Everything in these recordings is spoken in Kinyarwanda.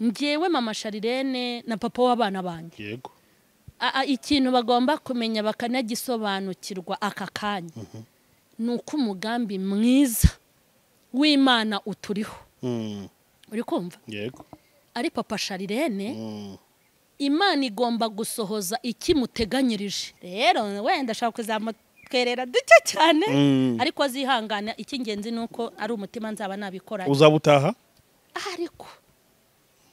ngewe mama Charlene na papa w'abana banjye yego ikintu bagomba kumenya bakanagisobanukirwa aka kanya nuko umugambi mwiza w'Imana uturiho uri kumva yego ari papa Charlene Imana igomba gusohoza ikimuteganyirije rero wenda ashaka kuzamutwerera duke cyane ariko azihangana icy'ingenzi nuko ari umutima nzaba nabikora uzabutaha ariko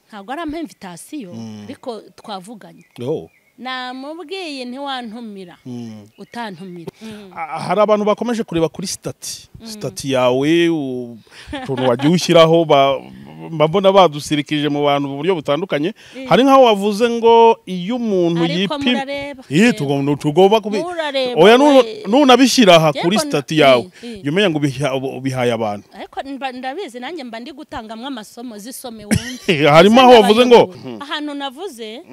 ntabwo ari invitation ariko twavuganye namubwiye ntiwantumira utantumira hari abantu bakomeje kureba kuri stati yawe utuntu wagiye ushyiraho mbona badusirikije mu bantu mu buryo butandukanye hari nkaho wavuze ngo iyo umuntu yipima tugomba oya nunabishyira aha kuri stati yawe yumenya ngo ubihaye abantu ariko ndabizi nanjye mba ndi gutangamwe amasomo zisome wumve harimo aho wavuze ngo ahantu navuze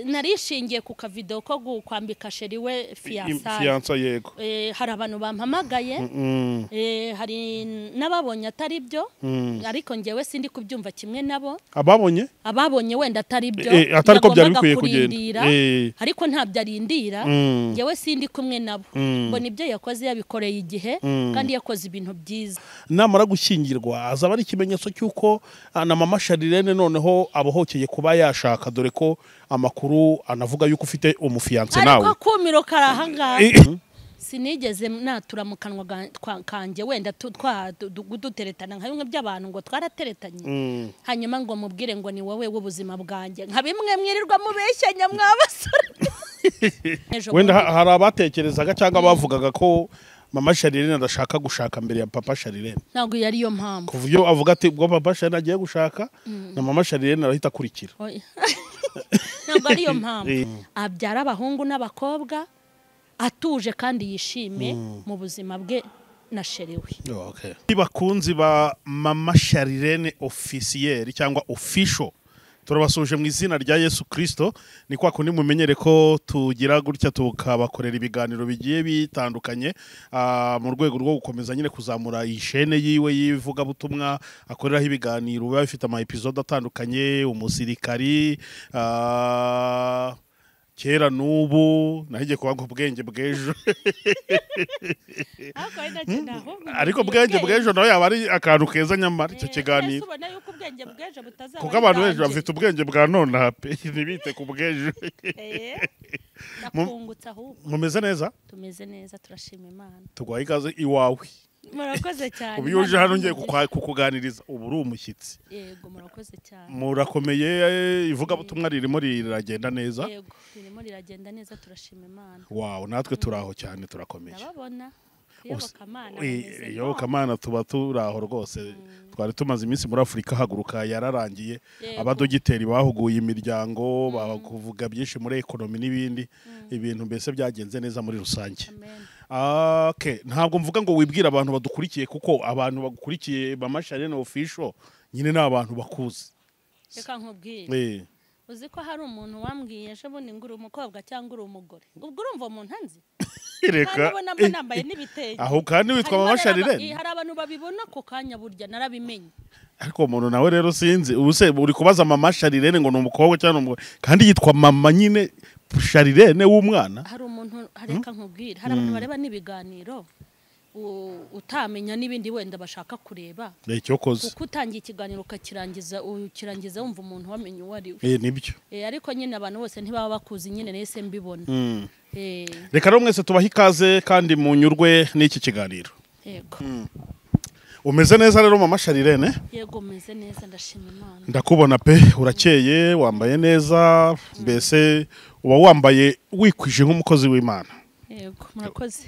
narishingiye ku kavideo ko kwambika sheri we fiança yego hari abantu bampamagaye hari nababonye atari byo ariko ngewe sindi kubyumva kimwe nabo ababonye wenda atari byo atari ko byari bikwiye kugenda ariko ntabyo arindira ngewe sindi kumwe nabo mbona ibyo yakoze yabikoreye igihe kandi yakoze ibintu byiza namara gushyingirwa azaba ari ikimenyetso cy'uko na mama Charlene noneho abohokeye kuba yashaka dore ko amakuru anavuga yuko ufite umufiance nawe ariko kumiro karahanga sinigeze natura mu kanwa kanje wenda duteretana nka bimwe by'abantu ngo twarateretanye hanyuma ngo mubwire ngo ni wowe w'ubuzima bwanjye nka bimwe mwirirwa mubeshyanya mwabasore wenda hari abatekerezaga cyangwa bavugaga ko mama Charlene adashaka gushaka mbere ya papa Charlene ntabwo yari yo mpamvu kuva iyo avuga ati ubwo papa Charlene agiye gushaka na mama Charlene arahita akurikira ntabwo ari yo mpamvu abyara abahungu n'abakobwa atuje kandi yishime mu buzima bwe na sheriwe bakunzi ba mama Charlene officiel cyangwa official turabasuje mu izina rya Yesu Kristo ni kwa kundi mumenyere ko tugira gutya tukabakorera ibiganiro bigiye bitandukanye mu rwego rwo gukomeza nyine kuzamura ishene yiwe yivuga butumwa akoreraho ibiganiro biba bifite ama episode atandukanye umusirikari kera nubu nahije kuba ngo ubwenge bw'ejo ariko bwenge bw'ejo nawe yaba ari akantu keza nyamara icyo kiganiro kuko abantu benshi bafite ubwenge bwa none hape ntibite ku bw'ejo mumeze neza tumeze neza turashima Imana tugwaye ikaze iwawe murakoze cyane ubu yuje hano ngiye kukuganiriza ubu uri umushyitsi yego murakoze cyane murakomeye ivuga butumwa ririmo riragenda neza yego ririmo riragenda neza turashima Imana wow natwe turaho cyane turakomeye ndababona Imana tuba turaho rwose twari tumaze iminsi muri Afurika haguruka yararangiye abadogiteri bahuguye imiryango bakuvuga byinshi muri ekonomi n'ibindi ibintu mbese byagenze neza muri rusange ntabwo mvuga ngo wibwira abantu badukurikiye kuko abantu bagukurikiye mama Charlene official nyine ni abantu bakuzi reka nkubwire uzi ko hari umuntu wambwiye ejo bundi ngura umukobwa cyangwa uri umugore ubwo urumva umuntu anzi reka nambaye n'ibitenge aho kandi witwa mama Charlene hari abantu babibona ko kanya burya narabimenye ariko umuntu nawe rero sinzi ubuse uri kubaza mama Charlene ngo ni umukobwa cyangwa umugore kandi yitwa mama nyine Charlene w'umwana hari umuntu hareka nkubwira hari abantu bareba nibiganiro utamenya n'ibindi wenda bashaka kureba kuko utangiye ikiganiro ukirangiza wumva umuntu wamenye uwo ari we nibyo ariko nyine abantu bose ntibaba bakuzi nyine nese mbibona reka rero mwese tubaha ikaze kandi munyurwe n'iki kiganiro yego umeze neza rero mama Charlene yego umeze neza ndashima Imana ndakubona pe urakeye wambaye neza mbese uba wambaye wikwije nk'umukozi w'Imana yego murakoze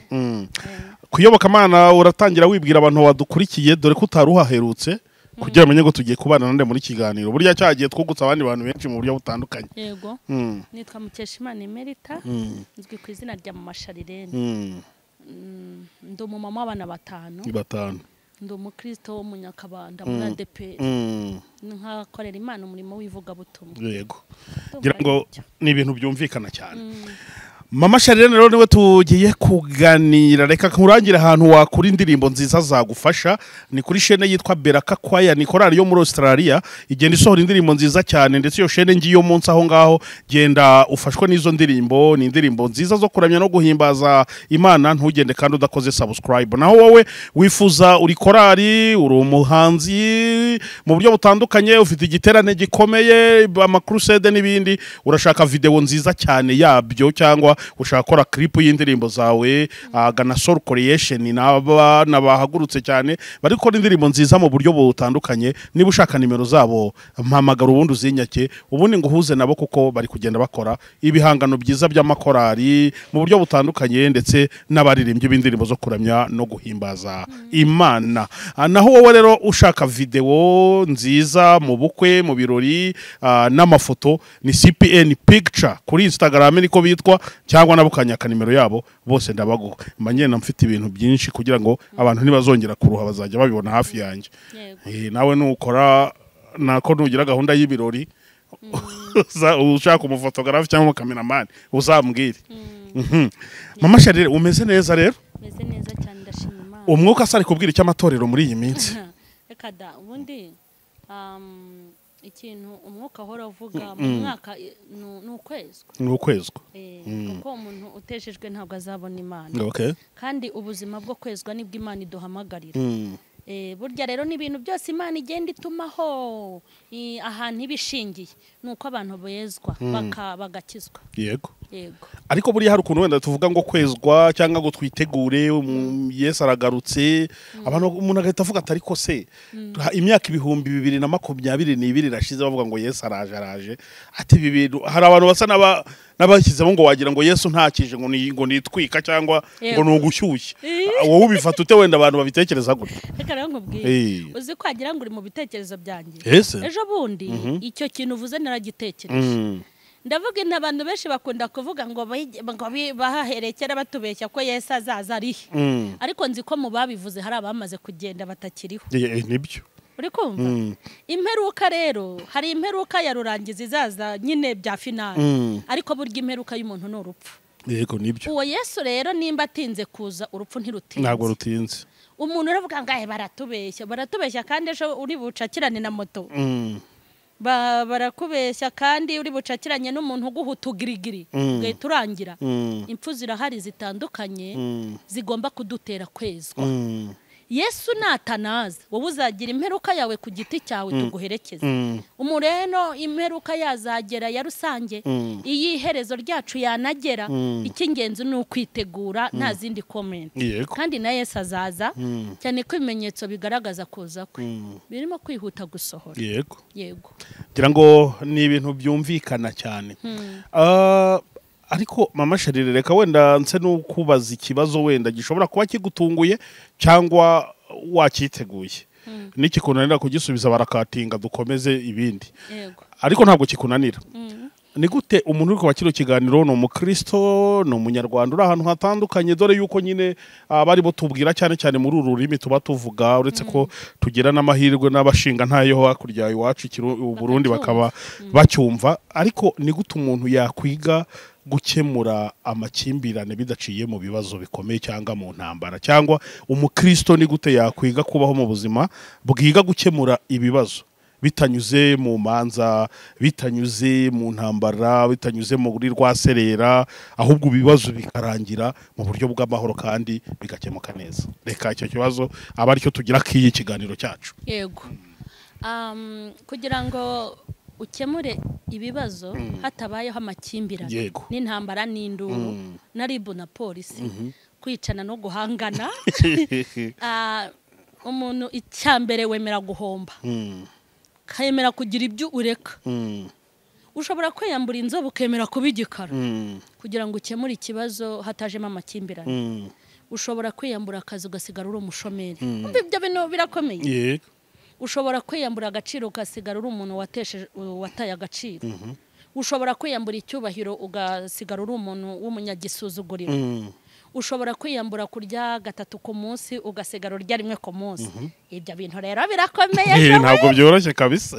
kuyoboka Imana uratangira wibwira abantu badukurikiye dore ko utaruhaherutse kugira amenye ngo tugiye kubana nande muri kiganiro burya cyagiye twugutsa abandi bantu benshi mu buryo butandukanye yego nitwa Mukeshimana Emerita nzwi ku izina rya mama Charlene ndi umumama w'abana batanu ndi umukristo w'umunyakabanda muri ADP nkakorera Imana umurimo w'ivuga butumwa yego ngira ngo ni ibintu byumvikana cyane Mama Charlene rero niwe tugiye kuganira, reka nkurangira ahantu wakura indirimbo nziza zagufasha. Ni kuri chaîne yitwa Beraka Choir, ni korali yo muri Australia, igenda isohora indirimbo nziza cyane, ndetse iyo chaîne ngiyo munsi aho ngaho genda ufashwe n'izo ndirimbo. Ni indirimbo nziza zo kuramya no guhimbaza Imana, ntugende kandi udakoze subscribe. Naho wowe wifuza uri korali, uri umuhanzi mu buryo butandukanye, ufite igiterane gikomeye, amakrusede n'ibindi, urashaka video nziza cyane yabyo, cyangwa ushaka gukora clip y'indirimbo zawe, gana Soul Creation n'abahagurutse cyane bari gukora indirimbo nziza mu buryo butandukanye. Niba ushaka nimero zabo, mpamagara ubundi uzinyake, ubundi nguhuze nabo, kuko bari kugenda bakora ibihangano byiza by'amakorali mu buryo butandukanye, ndetse n'abaririmbyi b'indirimbo zo kuramya no guhimbaza Imana. Naho wowe rero ushaka video nziza mu bukwe, mu birori, n'amafoto, ni CPN Picture kuri Instagram niko bitwa, cyangwa nabukanyaka nimero yabo, bose ndabaguha. Manyena mfite ibintu byinshi kugira ngo abantu ntibazongera kuruha, bazajya babibona hafi yanjye. Nawe nukora nako nugira gahunda y'ibirori, ushaka umufotogarafi cyangwa umukameraman, uzambwire. Mama Charlene, umeze neza rero? Meze neza cyane, ndashima Imana. Umwuka asari kubwira icy'amatorero muri iyi minsi. Reka da, ubundi ikintu umwuka ahora avuga mu mwaka ni ukwezwa. Kuko umuntu uteshejwe ntabwo azabona Imana. Kandi ubuzima bwo kwezwa nibwo Imana iduhamagarira. Burya rero n'ibintu byose Imana igenda itumaho ahantu ibishingiye, nuko abantu bezwa bagakizwa. Yego. Ariko buri hari ukuntu wenda tuvuga ngo kwezwa cyangwa ngo twitegure Yesu aragarutse, abantu umuntu agahita avuga ati ariko se imyaka 2022 irashize bavuga ngo Yesu araje, ati ibi bintu hari abantu basa n'abashyizemo ngo wagira ngo Yesu ntakije ngo nitwika cyangwa ngo nugushyushye. Wowe ubifata ute wenda abantu babitekereza gute? Reka rero nkubwire, uzi ko wagira ngo uri mu bitekerezo byanjye. Ejo bundi icyo kintu uvuze naragitekereje. Ndavuga abantu benshi bakunda kuvuga ngo bahaherekera batubeshya ko Yesu azaza arihe. Ariko nzi ko mu babivuze hari abamaze kugenda batakiriho. Nibyo. Uri kumva? Imperuka rero, hari imperuka ya rurangiza izaza nyine bya finale. Ariko burya imperuka y'umuntu ni urupfu. Yego nibyo. Uwo Yesu rero nimba atinze kuza, urupfu ntirutinze. Ntabwo rutinze. Umuntu aravuga ngo baratubeshya kandi ejo uri bucakirane na moto. Barakubeshya kandi uri bucakiranye n'umuntu uguhutugirigiri ugahita urangira. Impfu zirahari zitandukanye zigomba kudutera kwezwa. Yesu natanaza, wowe uzagira imperuka yawe ku giti cyawe tuguherekeza. Umureno imperuka yazagera ya rusange, iyi herezo ryacu yanagera, icy'ingenzi ni ukwitegura, nta zindi comment. Kandi na Yesu azaza, cyane ko ibimenyetso bigaragaza kuza kwe birimo kwihuta gusohora. Yego. Ngira ngo ni ibintu byumvikana cyane. Ariko Mama Charlene, reka wenda nse nukubaza ikibazo wenda gishobora kuba kigutunguye cyangwa wakiteguye. Nikikunanira kugisubiza barakatinga dukomeze ibindi. Ariko ntabwo kikunanira. Ni gute umuntu uri kwa kino kiganiro no umukristo no umunyarwanda uri ahantu hatandukanye, dore yuko nyine bari bo tubwira cyane cyane muri uru rurimi tuba tuvuga, uretse ko tugira n'amahirwe n'abashinga ntayo hakurya iwacu Burundi bakaba bacyumva. Ariko ni gute umuntu yakwiga gukemura amakimbirane bidaciye mu bibazo bikomeye cyangwa mu ntambara, cyangwa umukristo ni gute yakwiga kubaho mu buzima bwiga gukemura ibibazo bitanyuze mu manza, bitanyuze mu ntambara, bitanyuze mu buri rwaserera, ahubwo ibibazo bikarangira mu buryo bw'amahoro kandi bigakemuka neza? Reka icyo kibazo aba aricyo tugira kiyi kiganiro cyacu. Yego. Kugira ngo ukemure ibibazo hatabayeho amakimbirane n'intambara n'induru na ribu na polisi, kwicana no guhangana, umuntu icyambere wemera guhomba, kayemera kugira ibyo ureka. Ushobora kwiyambura inzobe ukemera kuba igikara kugira ngo ukemure ikibazo hatajemo amakimbirane. Ushobora kwiyambura akazi ugasigara uri umushomeri, ibyo bintu birakomeye. Ushobora kwiyambura agaciro ugasigara uri umuntu wataye agaciro. Ushobora kwiyambura icyubahiro ugasigara uri umuntu w'umunyagisuzuguriro. Ushobora kwiyambura kurya 3 ku munsi ugasigara urya 1 ku munsi. Ibyo bintu rero birakomeye. Ntabwo byoroshye kabisa.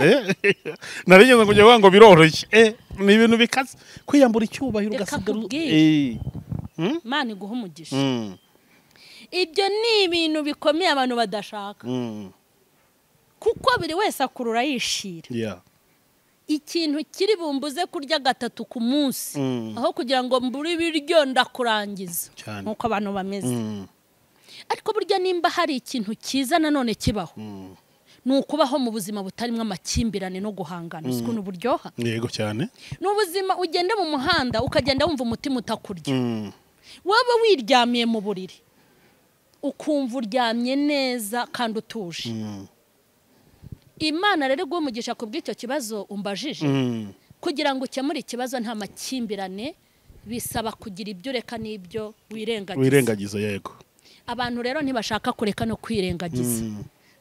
Narigeze kujya ngo biroroshye. ni ibintu bikaze kwiyambura icyubahiro Reka ugasigara nkubwire. Imana iguha umugisha. Ibyo ni ibintu bikomeye abantu badashaka. Kuko buri wese akurura yishira. Ikintu kiri bumbuze kurya 3 ku munsi aho kugira ngo mburi ibiryo ndakurangiza nkuko abantu bameze. Ariko burya nimba hari ikintu kiza nanone kibaho nukubaho mu buzima butarimo amakimbirane no guhangana. Ukuntu buryoha. Yego cyane. N'ubuzima ugenda mu muhanda ukagenda wumva umutima utakurya. Waba wiryamiye mu buriri ukumva uryamye neza kandi utuje. Imana rero umugisha kubw'icyo kibazo umbajije kugira ngo ukemure ikibazo nta makimbirane bisaba kugira ibyo ureka n'ibyo wirengagiza. Yego. Abantu rero ntibashaka kureka no kwirengagiza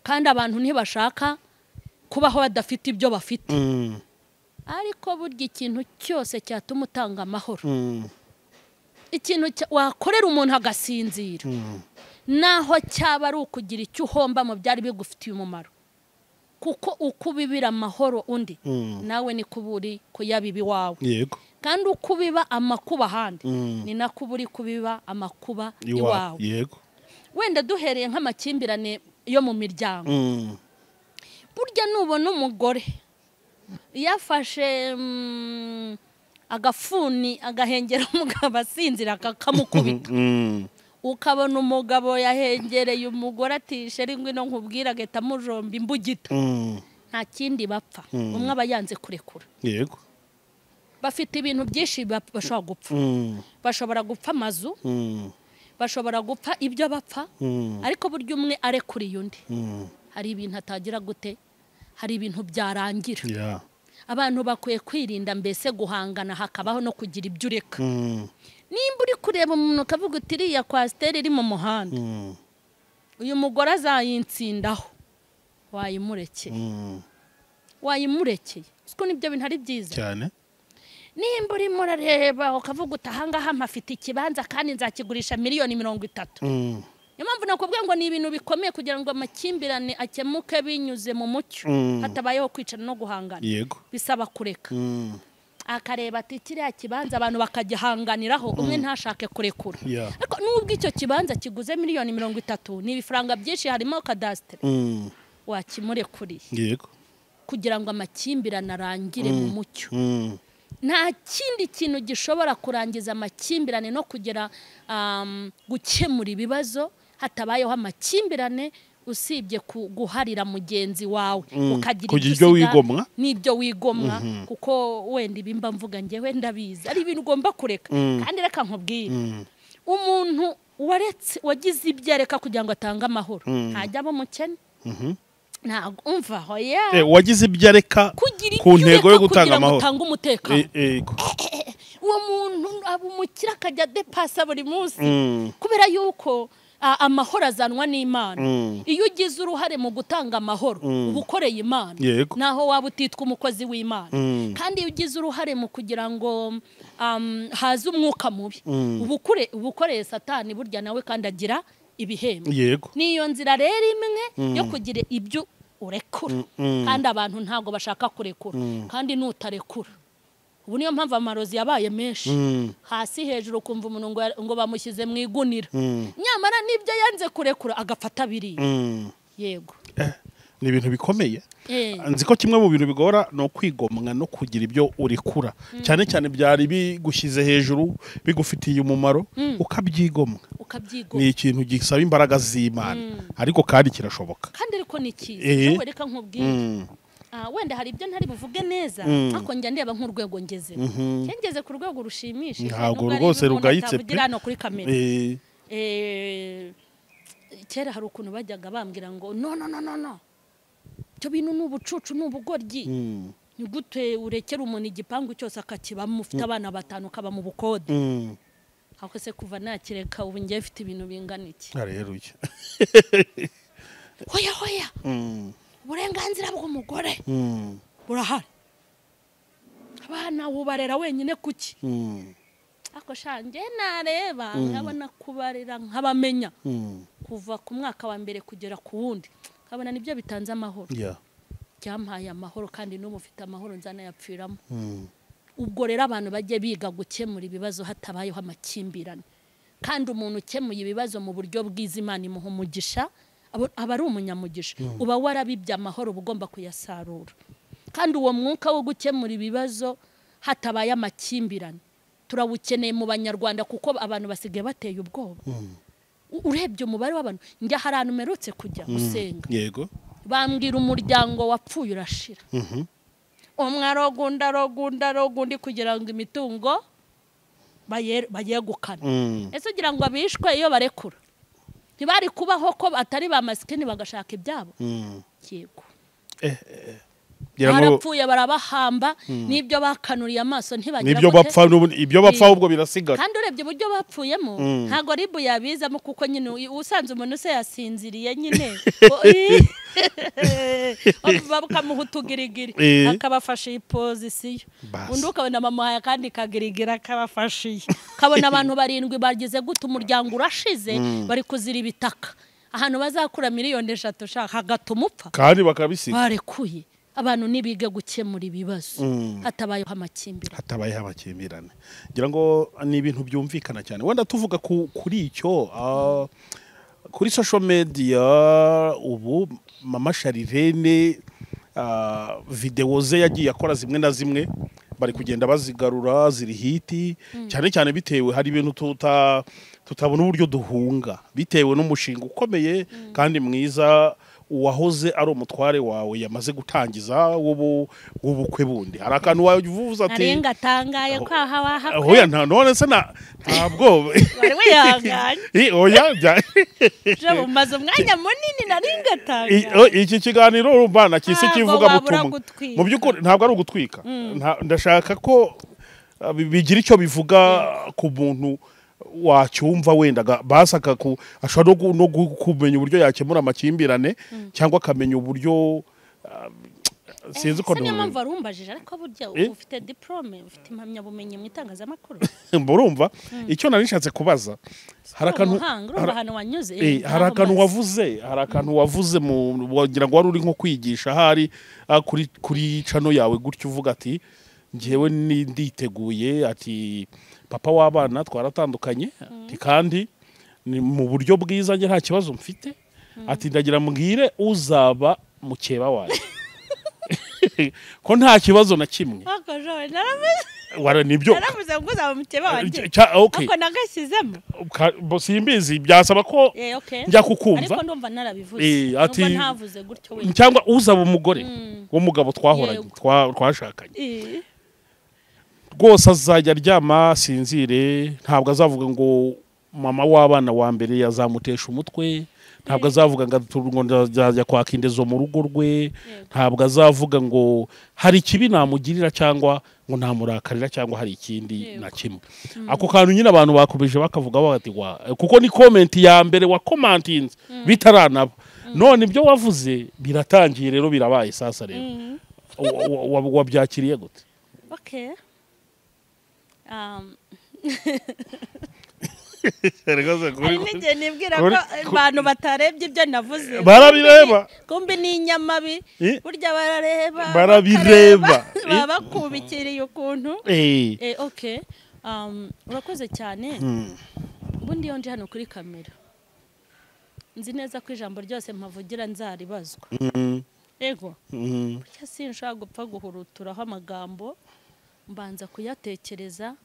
kandi abantu ntibashaka kubaho badafite ibyo bafite. Ariko burya ikintu cyose cyatuma utanga amahoro, ikintu wakorera umuntu agasinzira, naho cyaba ari ukugira icyo uhomba mu byari bigufitiye umumaro. Kuko ukubibira amahoro undi nawe ni kuburi kuyabibi wawe. Yego. Kandi ukubiba amakuba handi ni nakuburi kubiba amakuba iwawe. Yego. Wenda duhereye nk'amakimbirane yo mu miryango. Burya nubona umugore yafashe agafuni agahengera umugabo asinzira akamukubita. Ukabona umugabo yahengereye umugore atishe ringwe no nkubwira geta mujomba imbugita. Nta kindi bapfa. Umwe aba yanze kurekura. Yego. Bafite ibintu byinshi bashobora gupfa. Bashobora gupfa amazu. Bashobora gupfa ibyo bapfa. Ariko burya umwe arekuriye undi. Hari ibintu atagira gute. Hari ibintu byarangira. Abantu bakwiye kwirinda mbese guhangana hakabaho no kugira ibyo ureka. Nimba uri kureba umuntu ukavuga uti iriya kwasiteri iri mu muhanda uyu mugore azayinsindaho wayimurekeye. Siko nibyo bintu ari byiza cyane. Nimba uri murareba ukavuga uti ahangaha mpafite ikibanza kandi nzakigurisha $30,000,000. Niyo mpamvu nakubwiye ngo ni ibintu bikomeye kugira ngo amakimbirane akemuke binyuze mu mucyo hatabayeho kwicara no guhangana. Yego. Bisaba kureka. Akareba ati kiriya kibanza abantu bakagihanganiraho umwe ntashake kurekura. Ariko nubwo icyo kibanza kiguze $30,000,000 ni ibifaranga byinshi harimo kadastre. Wakimurekuriye. Yego. Kugira ngo amakimbirane arangire mu mucyo. Nta kindi kintu gishobora kurangiza amakimbirane no kugira gukemura ibibazo hatabayeho amakimbirane usibye guharira mugenzi wawe ukagira ibyo wigomwa n'ibyo wigomwa kuko wenda ibimba mvuga ngewe ndabizi ari ibintu ugomba kureka. Kandi reka nkubwire umuntu wagize ibyo areka kugira ngo atange amahoro ntajya abo mukene. Ntago umva hoya wagize ibyo areka ku ntego yo gutanga amahoro kugira ngo umutekano. Uwo muntu abumukira akajya depasa buri munsi kubera yuko amahoro azanwa n'Imana. Iyo ugize uruhare mu gutanga amahoro ubukoreye Imana naho waba utitwa umukozi w'Imana. Kandi iyo ugize uruhare mu kugira ngo haze umwuka mubi ubukoreye Satani burya nawe kandi agira ibihembo. Niyo nzira rero imwe yo kugira ibyo urekura kandi abantu ntago bashaka kurekura kandi nutarekura. Ubu niyo mpamvu amarozi yabaye menshi hasi hejuru kumva umuntu ngo bamushyize mu igunira nyamara nibyo yanze kurekura agafata biri. Yego. Ni ibintu bikomeye. Nzi ko kimwe mu bintu bigora no kwigomwa no kugira ibyo urekura cyane cyane byari bigushyize hejuru bigufitiye umumaro ukabyigomwa. Ni ikintu gisaba imbaraga z'Imana ariko kandi kirashoboka. Kandi ariko ni cyiza reka nkubwire. Wenda hari ibyo ntari buvuge neza ariko njya ndeba nk'urwego ngeze. Ngeze ku rwego rushimishije ntabwo rwose rugayitse pe hano kuri kamera. Kera hari ukuntu bajyaga bambwira ngo no cyo bintu n'ubucucu n'ubugoryi. Ni gute urekera umuntu igipangu cyose akakibamo ufite abana 5 kaba mu bukode. Ako se kuva nakireka ubu ngiye mfite ibintu bingana iki. Areruye. Hoya. Uburenganzira bw'umugore burahari. Abana ubarera wenyine kuki. Ako shange nareba nkabona kubarira nkabamenya kuva ku mwaka wa mbere kugera ku wundi nkabona nibyo bitanze amahoro. Cyampaye amahoro kandi n'umufite amahoro nzana yapfiramo. ubwo rero abantu bajye biga gukemura ibibazo hatabayeho amakimbirane kandi umuntu ukemuye ibibazo mu buryo bwiza Imana imuha umugisha aba ari umunyamugisha uba warabibye amahoro ugomba kuyasarura kandi uwo mwuka wo gukemura ibibazo hatabaye amakimbirane turawukeneye mu banyarwanda kuko abantu basigaye bateye ubwoba urebye umubare w'abantu njya hari ahantu mperutse kujya gusenga yego bambwira umuryango wapfuye urashira umwe arogundi kugira ngo imitungo bayegukane ese ugira ngo abishwe iyo barekura ntibari kubaho ko atari ba masikini bagashaka ibyabo yego barapfuye barabahamba n'ibyo bakanuriye amaso ntibagira ibyo bapfa ubwo birasigara kandi urebye uburyo bapfuyemo ntago ribu yabizamo kuko nyine usanze umuntu se yasinziriye nyine bakamuha utugirigiri akabafasha iyi pozisiyo undi ukabona mama kandi kagirigira akabafashiye ukabona abantu 7 bagize gute umuryango urashize bari kuzira ibitaka ahantu bazakura miliyoni 3 ushaka hagatuma upfa kandi bakabisiga barekuye abantu nibige gukemura ibibazo hatabayeho amakimbirane ngira ngo ni ibintu byumvikana cyane wenda tuvuga kuri icyo kuri social media ubu mama Charlene video ze yagiye akora zimwe na zimwe bari kugenda bazigarura ziri hiti cyane cyane bitewe hari ibintu tutabona uburyo duhunga bitewe n'umushinga ukomeye kandi mwiza uwahoze ari umutware wawe yamaze gutangiza w'ubukwe bundi hari akantu wavuze ati arenga tangaye kwaha waha oya none se ntabwo bari wihanganye oya je mumaze umwanya munini naringa tangaye iki kiganiro urumva kisi kivuga butumwa mu byukuri ntabwo ari ugutwika ndashaka ko bigira icyo bivuga ku muntu wacyumva wenda basaka ashobora no kumenya uburyo yakemura amakimbirane cyangwa akamenya uburyo sinzi ko niyo mpamvu warumbajije ariko burya ufite diplome ufite impamyabumenyi mu itangazamakuru urumva icyo nari nishatse kubaza hari akantu wavuze wagira ngo wari uri nko kwigisha hari kuri channel yawe gutyo uvuga ati ngewe nditeguye ati papa w'abana twaratandukanye kandi ni mu buryo bwiza nge nta kibazo mfite ati ndagira mbwire uzaba mukeba wawe ko nta kibazo na kimwe nibyo naravuze ngo uzaba mukeba wanjye okay ako nagashyizemo simbizi byasaba ko njya kukumva ariko ndumva narabivuze ati ntavuze gutyo we cyangwa uzaba umugore w'umugabo twahoranye twashakanye rwose azajya aryama sinzire ntabwo azavuga ngo mama w'abana wa mbere yazamutesha umutwe ntabwo azavuga ngo ndajya kwaka indezo mu rugo rwe ntabwo azavuga ngo hari ikibi namugirira cyangwa ngo namurakarira cyangwa hari ikindi na kimwe ako kantu nyine abantu bakomeje bakavuga bati kuko ni comment ya mbere wa commentinze bitaranaba none ibyo wavuze biratangiye rero birabaye sasa rero wabyakiriye gute okay nibwira ko abantu batarebye ibyo navuze barabireba kumbi ni inyamabi burya barabireba bakubikiriye ukuntu okay urakoze cyane ubundi iyo nje hano kuri kamera nzi neza ko ijambo ryose mpavugira nzaribazwa ego burya sinshaka gupfa guhuruturaho amagambo mbanza kuyatekereza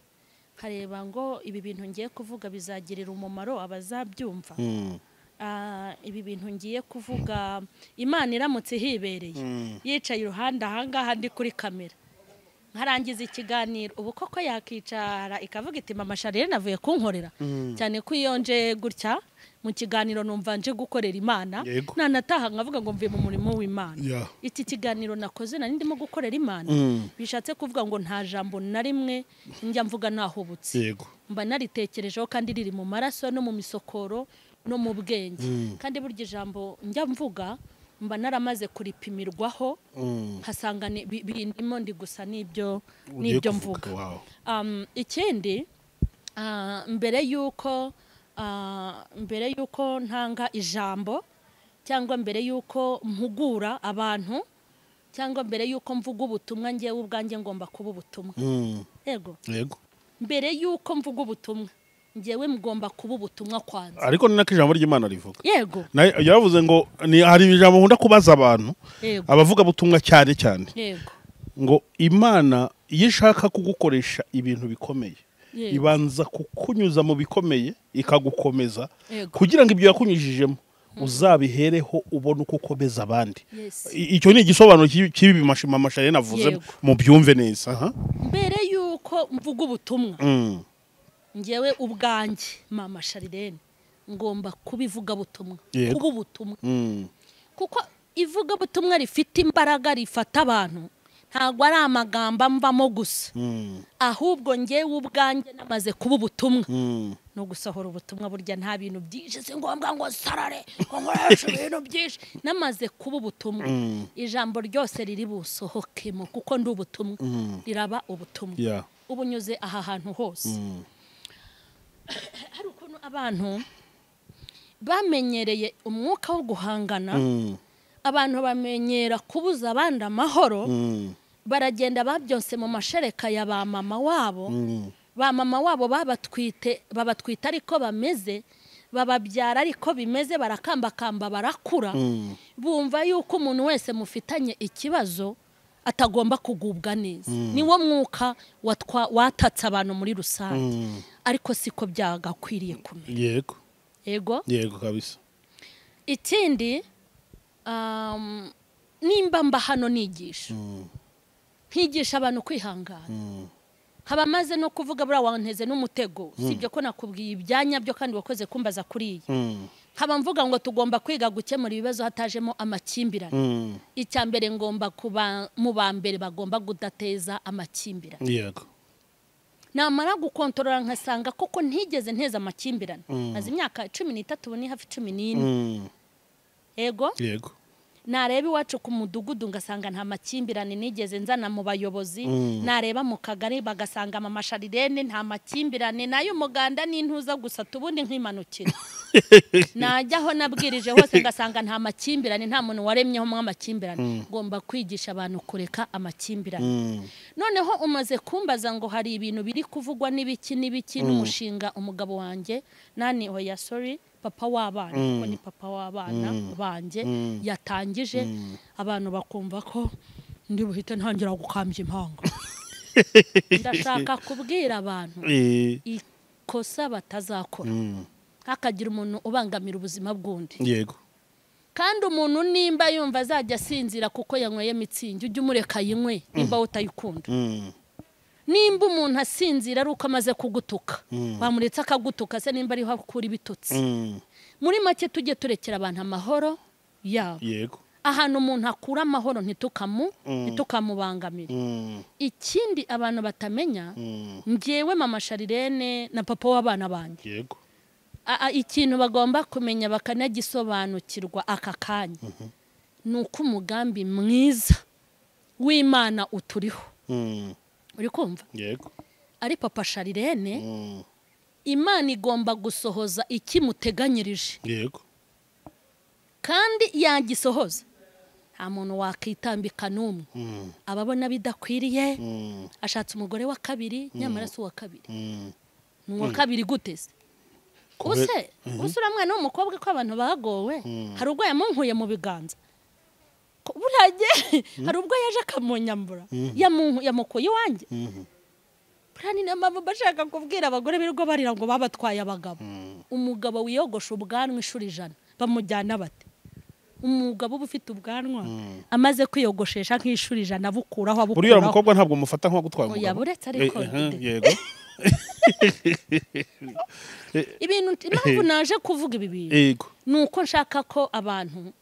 kareba ngo ibi bintu ngiye kuvuga bizagirira umumaro abazabyumva ibi bintu ngiye kuvuga Imana iramutse hibereye yicaye iruhande ahangaha ndi kuri kamera nkarangiza ikiganiro ubu koko yakicara ikavuga iti mama Charlene navuye kunkorera cyane ko iyo nje gutya mu kiganiro numva nje gukorera Imana nanataha nkavuga ngo mvuye mu murimo w'Imana iki kiganiro nakoze nari ndimo gukorera Imana bishatse kuvuga ngo nta jambo na rimwe njya mvuga nahubutse mba naritekerejeho kandi riri mu maraso no mu misokoro no mu bwenge kandi burya ijambo njya mvuga mba naramaze kuripimirwaho hasanga bindimo ndi gusa n'ibyo mvuga ikindi mbere yuko ntanga ijambo cyangwa mbere yuko mpugura abantu cyangwa mbere yuko mvuga ubutumwa ngewe ubwanjye ngomba kuba ubutumwa. Yego mbere yuko mvuga ubutumwa ngewe mugomba kuba ubutumwa kwanza. Ariko ni nako ijambo ry'Imana rivuga. Yego yaravuze ngo hari ijambo nkunda kubaza abantu abavuga butumwa cyane cyane. Yego ngo Imana iyo ishaka kugukoresha ibintu bikomeye ibanza kukunyuza mu bikomeye ikagukomeza kugira ngo ibyo yakunyujijemo uzabihereho ubona uko ukomeza abandi. Icyo ni igisobanuro cy'ibi M.Charlene avuze mu byumve neza. Mbere yuko mvuga ubutumwa ngewe ubwanjye M.Charlene ngomba kubivuga butumwa, kuba ubutumwa. Kuko ivuga butumwa rifite imbaraga rifata abantu ntabwo ari amagambo mvamo gusa, ahubwo ngewe ubwanjye namaze kuba ubutumwa no gusohora ubutumwa. Burya nta bintu byinshi si ngombwa ngo sarare nkoresha ibintu byinshi, namaze kuba ubutumwa. Ijambo ryose riri busohokemo kuko ndi ubutumwa riraba ubutumwa. Ubunyuze aha hantu hose. Hari ukuntu abantu bamenyereye umwuka wo guhangana, abantu bamenyera kubuza abandi amahoro, baragenda babyose mu mashereka ya ba mama wabo. Ba mama wabo babatwita ariko bameze, bababyara ariko bimeze, barakambakamba barakura, bumva yuko umuntu wese mufitanye ikibazo atagomba kugubwa neza. Niwo mwuka watatse abantu muri rusange, ariko siko byagakwiriye kumenya. Yego kabisa. Ikindi nimba mba hano nigisha nkigisha abantu kwihangana, haba maze no kuvuga bura wanteze n'umutego, sibyo ko nakubwiye ibyanya byo kandi wakoze kumbaza kuriye. Haba mvuga ngo tugomba kwiga gukemura ibibazo hatajemo amakimbirane. Icyambere ngomba kuba mu bambere bagomba gudateza amakimbirane. Yego namara gukontorora nkasanga koko ntigeze nteza amakimbirane. Maze imyaka 13 ni hafi 14. Yego nareba iwacu ku mudugudu ngasanga nta makimbirane nigeze nzana mu bayobozi. Nareba mu kagari bagasanga M.Charlene nta makimbirane, nayo umuganda n'intuza gusa tubundi nk'imanukira. Najyaho nabwirije hose ngasanga nta makimbirane, nta muntu waremyeho mu amakimbirane. Ngomba kwigisha abantu kureka amakimbirane. Noneho umaze kumbaza ngo hari ibintu biri kuvugwa n'ibiki n'umushinga umugabo wanjye papa w'abana, kuko ni papa w'abana banje yatangije, abantu bakumva ko ndi buhite ntangira gukambya impanga. Ndashaka kubwira abantu ikosa batazakora, hakagira umuntu ubangamira ubuzima bw'undi. Yego kandi umuntu nimba yumva azajya asinzira kuko yanyweye mitsingi, ujye umureka yinywe nimba utayikunda. Nimba umuntu asinzira ari uko amaze kugutuka, bamuretse akagutuka, se nimba ariho akura ibitutsi. Muri make tujye turekera abantu amahoro yabo. Yego ahantu umuntu akura amahoro ntitukamubangamira. Ikindi abantu batamenya, ngewe M.Charlene na papa w'abana banjye. Yego ikintu bagomba kumenya bakanagisobanukirwa aka kanya, nuko umugambi mwiza w'Imana uturiho. Uri kumva? Yego ari papa Charlene Imana igomba gusohoza ikimuteganyirije. Yego kandi yagisohoza nta muntu wakitambika n'umwe. Ababona bidakwiriye ashatse umugore wa kabiri, nyamara si uwa kabiri. N'uwa kabiri guteze use uramwana w'umukobwa ko abantu bagowe, hari ubwo yamunkuye mu biganza. Burage hari ubwo yaje akamunyambura, yamukuye iwanjye. Burani n'amava bashaka kubwira abagore birirwa barira ngo babatwaye abagabo. Umugabo wiyogosha ubwanwa 100 bamujyana bate? Umugabo ufite ubwanwa amaze kwiyogoshesha nk'ishuri100 abukuraho. Buriya mukobwa ntabwo mufata nko gutwara umugabo. Yaburetse ariko yego ibintu impamvu naje kuvuga ibi bintu nuko nshaka ko abantu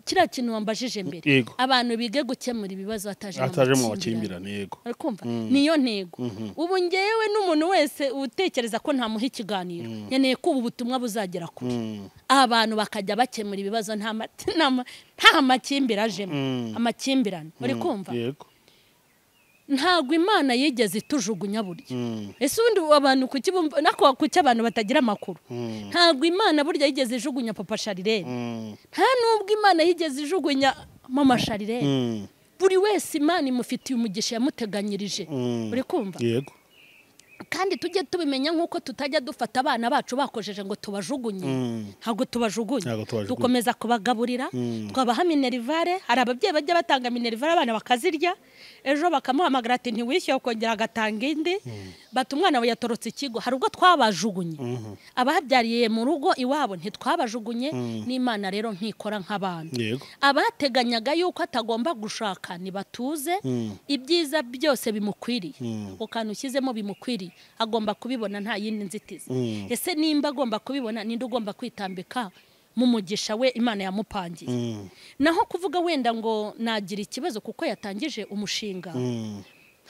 kira kintu wambajije mbere abantu bige gukemura ibibazo ataje mu makimbirane. Yego arikumva niyo ntego. Ubu ngewe n'umuntu wese utekereza ko nta muha ikiganiro nyeneye ko ubu butumwa buzagera kuri abantu bakajya bakemura ibibazo nta makimbirane amakimbirane. Arikumva yego ntago Imana yigeze itujugunya burya. Ese ubundi abantu kukibumva nako kuki abantu batagira makuru. Ntago Imana burya yigeze ijugunya papa Charlene, nta nubwo Imana yigeze ijugunya mama Charlene. buri wese Imana imufitiye umugisha yamuteganyirije uri kumva yego kandi tujye tubimenya nkuko tutajya dufata abana bacu bakojeje ngo tubajugunye ntabwo tubajugunye dukomeza kubagaburira twabaha minerivare hari ababyeyi bajya batanga minerivare abana bakazirya ejo bakamuhamagara ati ntiwishyuye kongera agatanga indi bata umwana we yatorotse ikigo hari ubwo twabajugunye ababyariye mu rugo iwabo ntitwabajugunye n'Imana rero ntikora nk'abana abateganyaga yuko atagomba gushaka nibatuze ibyiza byose bimukwiriye ukantu ushyizemo bimukwiriye agomba kubibona nta yindi nzitizi ese nimba agomba kubibona ninde ugomba kwitambika mu mugisha we Imana yamupangiye naho kuvuga wenda ngo nagira ikibazo kuko yatangije umushinga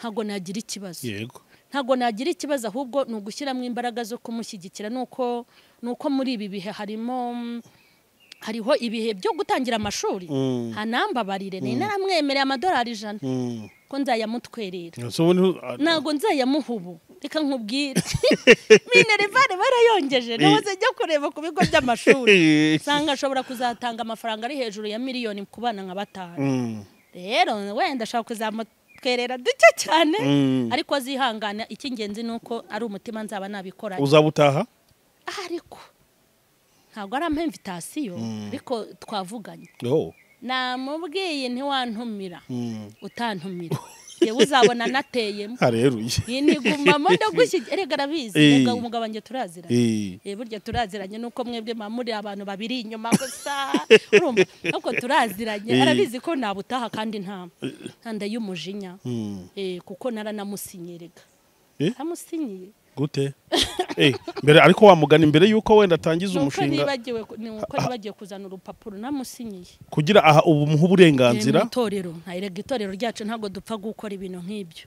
ntago nagira ikibazo yego ntago nagira ikibazo ahubwo ni ugushyiramo imbaraga zo kumushyigikira nuko muri ibi bihe hariho ibihe byo gutangira amashuri hanambabarire ni naramwemereye amadolari 100 ko nzayamutwerera ntago nzayamuhubu reka nkubwire minerivare barayongeje nahoze njya kureba ku bigo by'amashuri sanga ashobora kuzatanga amafaranga ari hejuru ya miliyoni ku bana nka 5 rero wenda ashaka kuzamutwerera duke cyane ariko azihangana icy'ingenzi nuko ari umutima nzaba nabikora uzabutaha ariko ntabwo ari invitation ariko twavuganye namubwiye ntiwantumira utantumira yewe uzabona nateyemo hareruye inigumamo ndagushyigikira erega arabizi umugabo wanjye turaziranye burya turaziranye nuko mwebwe mamuri abantu babiri inyuma gusa urumva nuko turaziranye arabizi ko nabutaha kandi ntanda y'umujinya kuko naranamusinyerega amusinyiye gute mbere ariko wamugana imbere yuko wenda atangiza umushinga nuko nibagiye kuzana urupapuro namusinyiye kugira ubu muha uburenganzira itorero ntairega itorero ryacu ntago dupfa gukora ibintu nk'ibyo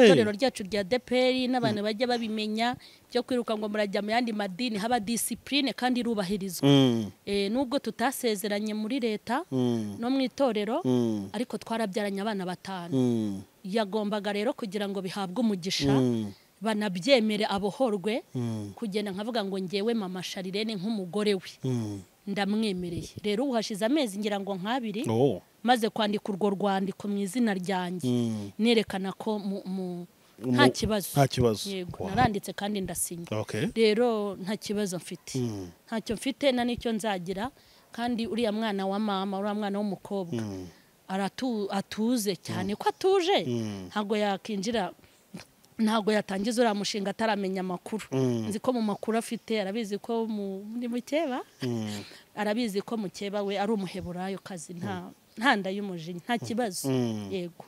itorero ryacu rya DPR n'abantu bajya babimenya byo kwiruka ngo murajya mu yandi madini haba discipline kandi irubahirizwa nubwo tutasezeranye muri leta no mu itorero ariko twarabyaranye abana 5 yagombaga rero kugira ngo bihabwe umugisha banabyemere abohorwe kugenda nkavuga ngo ngewe mama Charlene nk'umugore we ndamwemereye rero uhashize amezi ngira ngo nk'abiri maze kwandika urwo rwandiko mu izina ryanjye nerekana ko nta kibazo yego naranditse kandi ndasinya rero nta kibazo mfite ntacyo mfite na nicyo nzagira kandi uriya mwana wa mama uriya mwana w'umukobwa atuze cyane ko atuje ntago yakinjira ntago yatangiza uriya mushinga ataramenya amakuru nzi ko mu makuru afite arabizi ko muri Mukeba arabizi ko Mukeba we ari umuheburayo kazi ntanda y'umujinya nta kibazo yego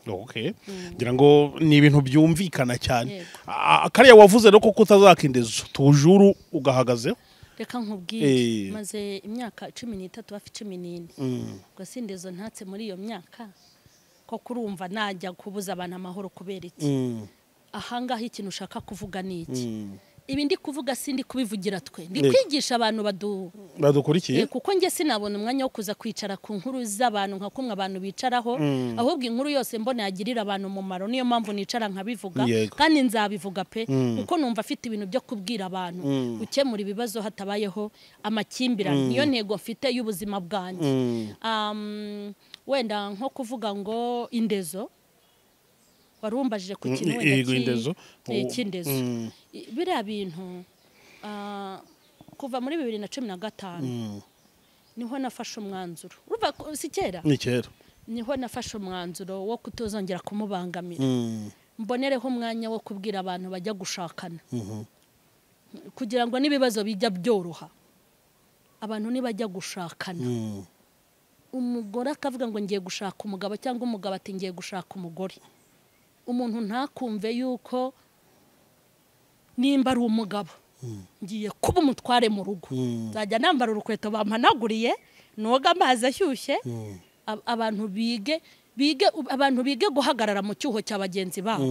ngira ngo ni ibintu byumvikana cyane kariya wavuze no ko utazakindezo tujuru ugahagazeho reka nkubwire maze imyaka 13 hafi 14 gasindezo ntatse muri iyo myaka ko kurumva najya kubuza abantu amahoro kubera iki ahangaho ikintu ushaka kuvuga niki ibi ndi kuvuga sindi kubivugira twe ndi kwigisha abantu badukurikiye kuko nge sinabona umwanya wo kuza kwicara ku nkuru z'abantu nka kumwe abantu bicaraho ahubwo inkuru yose mbona yagirira abantu umumaro niyo mpamvu nicara nkabivuga kandi nzabivuga pe kuko numva afite ibintu byo kubwira abantu gukemura ibibazo hatabayeho amakimbirane niyo ntego mfite y'ubuzima bwanjye wenda nko kuvuga ngo indezo warumbajije ku kintu wenda cy'indezo biriya bintu kuva muri 2015 niho nafashe umwanzuro urumva si kera ni kera niho nafashe umwanzuro wo kutozongera kumubangamira mbonereho umwanya wo kubwira abantu bajya gushakana kugira ngo nibibazo bijya byoroha abantu nibajya gushakana umugore akavuga ngo ngiye gushaka umugabo cyangwa umugabo ati ngiye gushaka umugore umuntu ntakumve yuko nimba ari umugabo ngiye kuba umutware mu rugo nzajya nambara urukweto bampanaguriye noga amazi ashyushye abantu bige guhagarara mu cyuho cya bagenzi babo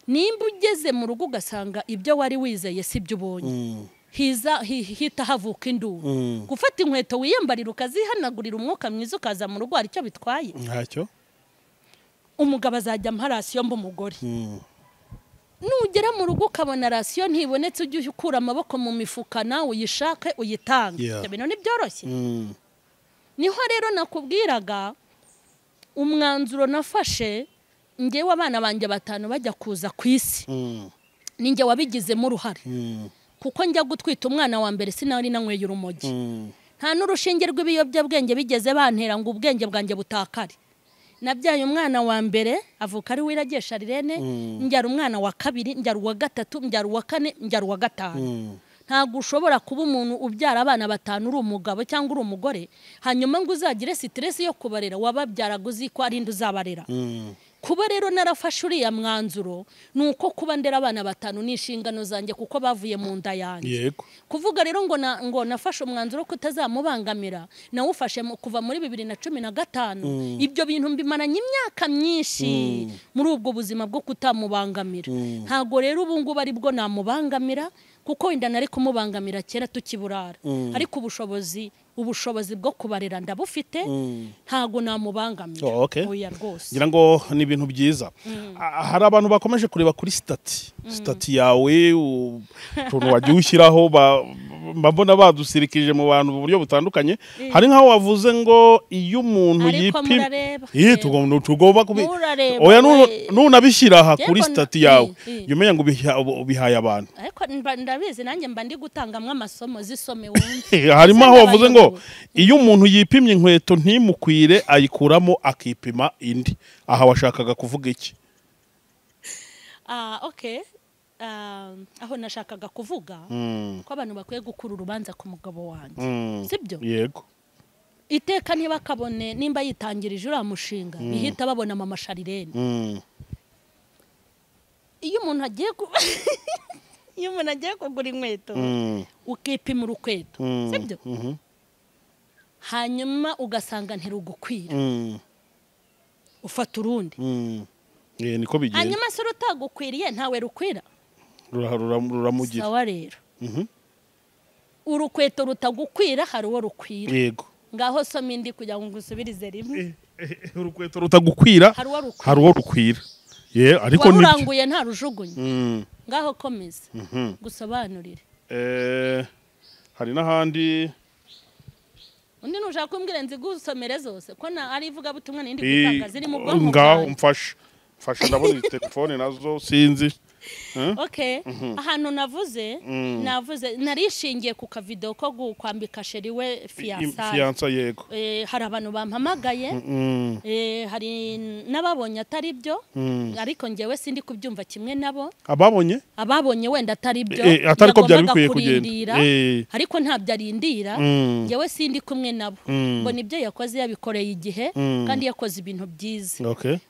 nimba ugeze mu rugo ugasanga ibyo wari wizeye si byo ubonye hita havuka induru gufata inkweto wiyambarira ukazihanagurira umwuka mwiza ukaza mu rugo hari icyo bitwaye ntacyo umugabo azajya amparasiyo mba umugore nugera mu rugo ukabona rasiyo ntibonetse ujye ukura amaboko mu mifuka nawe uyishake uyitange ibyo bintu ntibyoroshye niho rero nakubwiraga umwanzuro nafashe ngewe abana banjye 5 bajya kuza ku isi ninjye wabigizemo uruhare kuko njya gutwita umwana wa mbere sinari nanyweye urumogi nta n'urushinge rw'ibiyobyabwenge bigeze bantera ngo ubwenge bwanjye butakare nabyaye umwana wa mbere avuka ari wiragiye Charlene njyara umwana wa kabiri njyara uwa gatatu njyara uwa kane njyara uwa gatanu ntago ushobora kuba umuntu ubyara abana 5 uri umugabo cyangwa uri umugore hanyuma ngo uzagire stress yo kubarera wababyaraga uzi ko ari ndu uzabarera kuba rero narafashe uriya mwanzuro nuko kuba ndera abana 5 n'inshingano zanjye kuko bavuye mu nda yanjye kuvuga rero ngo nafashe umwanzuro ko utazamubangamira nawufashe kuva muri 2015 ibyo bintu mbimaranye imyaka myinshi muri ubwo buzima bwo kutamubangamira ntago rero ubu ngubu ari bwo namubangamira kuko wenda nari kumubangamira kera tukiburara ariko ubushobozi bwo kubarera ndabufite ntago namubangamira oya rwose ngira ngo ni ibintu byiza hari abantu bakomeje kureba kuri stati yawe utuntu wagiye ushyiraho mbona badusirikije mu bantu mu buryo butandukanye hari nkaho wavuze ngo iyo umuntu yipimye tugomba oya nunabishyira aha kuri stati yawe yumenya ngo ubihaye abantu ariko ndabizi nanjye mba ndi gutangamwe amasomo zisome wumve harimo aho wavuze ngo iyo umuntu yipimye inkweto ntimukwire ayikuramo akipima indi aha washakaga kuvuga iki okay aho nashakaga kuvuga ko abantu bakwiye gukura urubanza ku mugabo wanjye sibyo yego iteka niba kabone nimba yitangirije uriya mushinga bihita babona mama Charlene iyo umuntu agiye kugura inkweto ukipima urukweto sibyo hanyuma ugasanga ntirugukwira ufata urundi niko bigenda hanyuma se rutagukwiriye ntawe rukwira ruramugira sawa rero urukweto rutagukwira hari uwo rukwira yego ngaho soma indi kugira ngo ngusubirize rimwe urukweto rutagukwira hari uwo rukwira ariko uranguye nta rujugunye ngaho komeza gusobanurire hari n'ahandi undi nushaka kumbwira nzi gusomere zose ko ari ivuga butumwa n'indi gutanga ziri mu bwonko ngaho mfasha ndabona telefone nazo sinzi okay ahantu navuze narishingiye ku kavideo ko kwambika sheri we fiança yego hari abantu bampamagaye hari nababonye atari byo ariko ngewe sindi kubyumva kimwe nabo ababonye wenda atari byo atari ko byari bikwiye kugenda ariko ntabyo arindira ngewe sindi kumwe nabo ngo nibyo yakoze yabikoreye igihe kandi yakoze ibintu byiza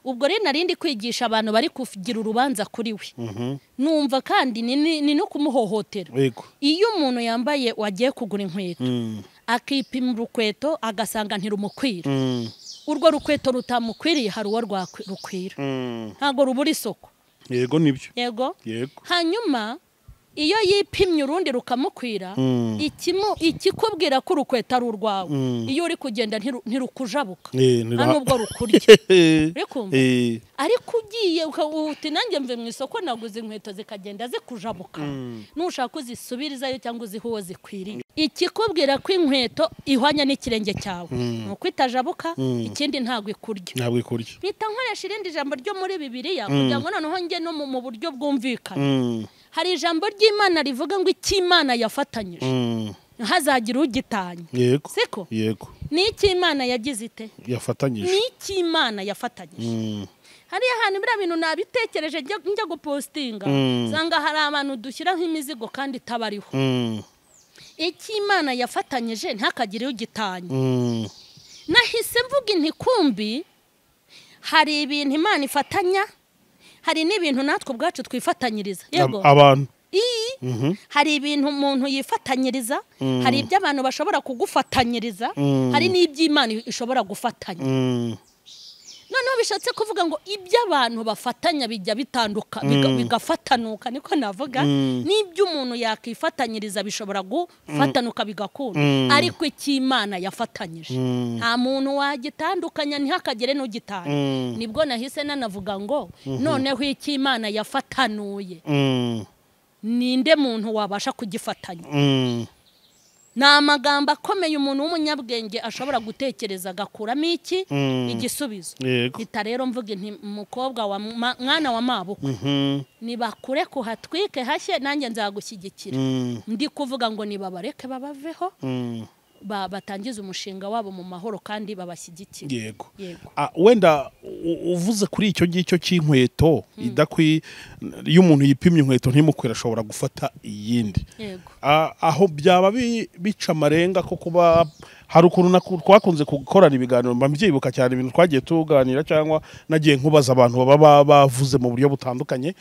ubwo rero narindi kwigisha abantu bari kugira urubanza kuri we numva kandi ni no kumuhohotera iyo umuntu yambaye wagiye kugura inkweto akipima urukweto agasanga ntirumukwira urwo rukweto rutamukwiriye hari uwo rukwira ntago rubura isoko yego nibyo yego hanyuma iyo yipimye urundi rukamukwira ikikubwira ko urukweto ari urwawe iyo uri kugenda ntirukujabuka nubwo rukurya ariko ugiye uti nanjye mve mu isoko naguze inkweto zikagenda zikujabuka nushaka uzisubirizayo cyangwa uzihe uwo zikwiriye ikikubwira ko inkweto ihwanya n'ikirenge cyawe nuko itajabuka ikindi ntabwo ikurya bita nkoresha irindi jambo ryo muri Bibiliya kugira ngo noneho njye no mu buryo bwumvikana hari ijambo ry'Imana rivuga ngo icy'Imana yafatanyije hazagira ugitanya siko ni icy'Imana yagize ite yafatanyije ni icy'Imana yafatanyije hari ahantu bira bintu nabitekereje njya gupostinga zanga hari abantu dushyira nk'imizigo kandi tabariho icy'Imana yafatanyije ntakagire ugitanya nahise mvuga inti kumbi hari ibintu Imana ifatanya hari n'ibintu natwe ubwacu twifatanyiriza yego abantu hari ibintu umuntu yifatanyiriza hari ibyo abantu bashobora kugufatanyiriza hari n'iby'Imana ishobora gufatanya noneho bishatse kuvuga ngo ibyo abantu bafatanya bijya bitanduka bigafatanuka niko navuga n'ibyo umuntu yakifatanyiriza bishobora gufatanuka bigakunda ariko icy'Imana yafatanyije nta muntu wagitandukanya ntihakagere n'ugitanya nibwo nahise nanavuga ngo noneho icy'Imana yafatanuye ninde muntu wabasha kugifatanya na magambo akomeye umuntu w'umunyabwenge ashobora gutekereza agakuramo iki igisubizo. Ita rero mvuga nti umukobwa wa mwana wa mabukwe nibakure kuhatwike hashye nanjye nzagushyigikira. Ndi kuvuga ngo nibabareke babaveho batangiza umushinga wabo mu mahoro kandi babashyigikira. Yego. Wenda uvuze kuri icyo ngicyo cy'inkweto idakwi iyo umuntu yipimye inkweto ntimukwira ashobora gufata iyindi. Aho byaba bica amarenga ko kuba hari ukuntu twakunze gukorana ibiganiro mbyibuka cyane ibintu twagiye tuganira cyangwa nagiye nkubaza abantu baba bavuze mu buryo butandukanye.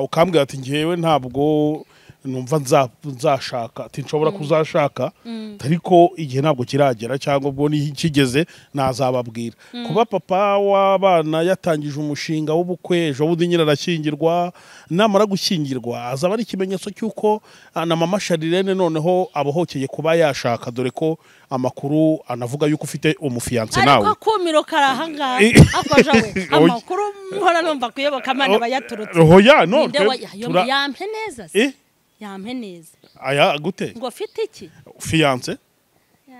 Ukambwira ati ngewe ntabwo numva nzashaka ati nshobora kuzashaka ariko igihe ntabwo kiragera cyangwa ubwo ni kigeze nazababwira. Kuba papa w'abana yatangije umushinga w'ubukwe ejo bundi nyina arashyingirwa namara gushyingirwa azaba ari ikimenyetso cy'uko na mama Charlene noneho abohokeye kuba yashaka dore ko amakuru anavuga yuko ufite umufiance nawe. Ariko kumiro karahanga akoja we amakuru mpora numva kuyoboka amana bayaturutse. Hoya no yampe neza se. Yampe neza. Aya gute? Ngo fite iki? Fiance?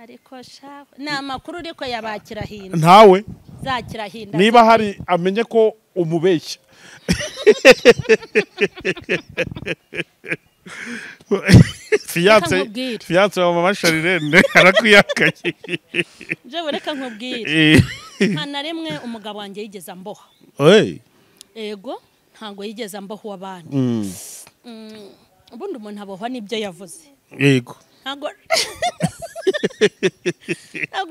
Ariko sha na makuru riko yabakira hinda. Ntawe zakira hinda. Niba hari amenye ko umubeshya. Fiance wa mama Charlene arakuyakaye. Je bureka nkubwire. Hana rimwe umugabo wanjye yigeza mboha. Ego ntago yigeza mboha wabana. Ubundi umuntu abohwa nibyo yavuze. Yego. Ntabwo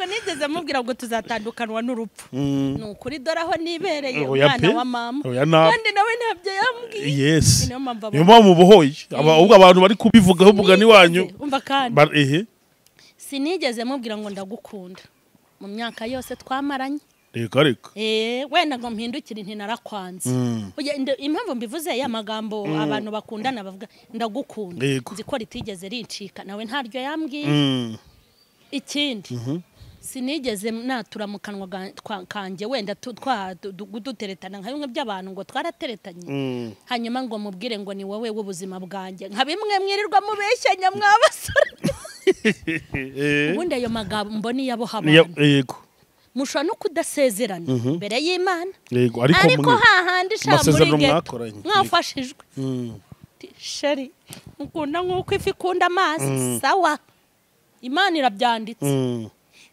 nigeze mubwira ngo tuzatandukanwa n'urupfu. Nukuri doraho nibereye umwana wa mama. Kandi nawe ntabyo yambwiye. Yes. Niyo mpamvu mubohoye. Ubwo abantu bari kubivugaho umugani wanyu. Umva kandi. Sinigeze mubwira ngo ndagukunda. Mu myaka yose twamaranye. Reka. Wenda ngo mpindukire nti narakwanze. Impamvu mbivuze ya magambo abantu bakundana bavuga ndagukunda. Nzi ko ritigeze rincika nawe ntaryo yambwiye. Ikindi sinigeze natura mu kanwa kanje wenda duteretana nka bimwe by'abantu ngo twarateretanye. Hanyuma ngo mubwire ngo ni wowe w'ubuzima bwanjye nka bimwe mwirirwa mubeshyanya mwabasore. Ubundi ayo magambo ni yabo habana. Yego. Mushobora no kudasezerana mbere y'Imana. Ariko hahandi shamuri mwafashijwe. Sheri ukunda nk'uko ifi ikunda amazi sawa. Imana irabyanditse.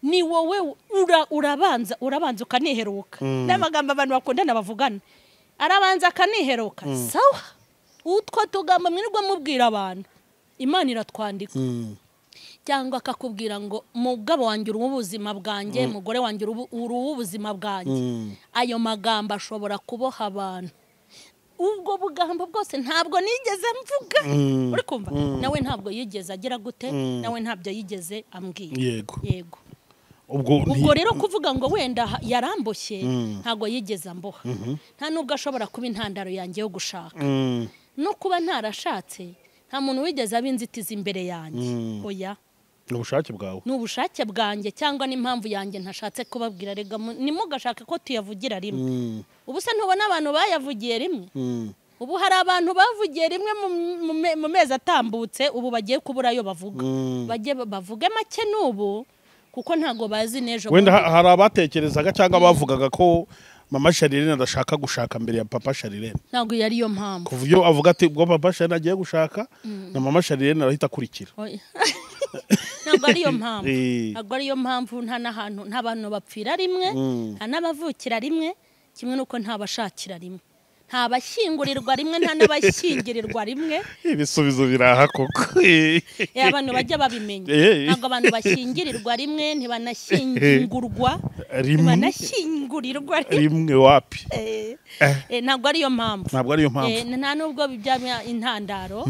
Ni wowe urabanza ukaniheruka. N'amagambo abantu bakundana bavugana. Arabanza akaniheruka sawa. Utwo tugamba mwirirwa mubwira abantu. Imana iratwandika. Cyangwa akakubwira ngo mugabo wanjye uri ubuzima bwanjye mugore wanjye uri ubuzima bwanjye. Ayo magambo ashobora kuboha abantu. Ubwo bugambo bwose ntabwo nigeze mvuga. Uri kumva nawe ntabwo yigeze agira gute nawe ntabyo yigeze ambwira. Yego. Ubwo rero kuvuga ngo wenda yaramboshye ntabwo yigeze amboha. Nta nubwo ashobora kuba intandaro yanjye yo gushaka. No kuba ntarashatse nta muntu wigeze abinzitiza imbere yanjye. Oya. Ubushake bwawe. N'ubushake bwanjye cyangwa n'impamvu yanjye ntashatse kubabwira rega nimugashaka ko tuyavugira rimwe. Ubu se ntubona abantu bayavugiye rimwe. Ubu hari abantu bavugiye rimwe mu mezi atambutse ubu bagiye kubura yo bavuga. Bagiye bavuge make n'ubu kuko ntago bazi nejo. Wenda hari abatekerezaga cyangwa bavugaga ko mama Charlene adashaka gushaka mbere ya papa Charlene. Ntago yari yo mpamvu. Kuva iyo avuga ati ubwo papa Charlene agiye gushaka na mama Charlene arahita akurikira. Ntabwo ariyo mpamvu. Ntabwo ariyo mpamvu nta bantu bapfira rimwe nta n'abavukira rimwe kimwe nuko nta bashakira rimwe. Nta bashyingurirwa rimwe nta n'abashyingirirwa rimwe. Ibisubizo biraha koko. Abantu bajya babimenya. Ntabwo abantu bashyingirirwa rimwe ntibanashyingurwa rimwe wapi. Ntabwo ariyo mpamvu. Ntabwo ariyo mpamvu. Nta nubwo bijya intandaro.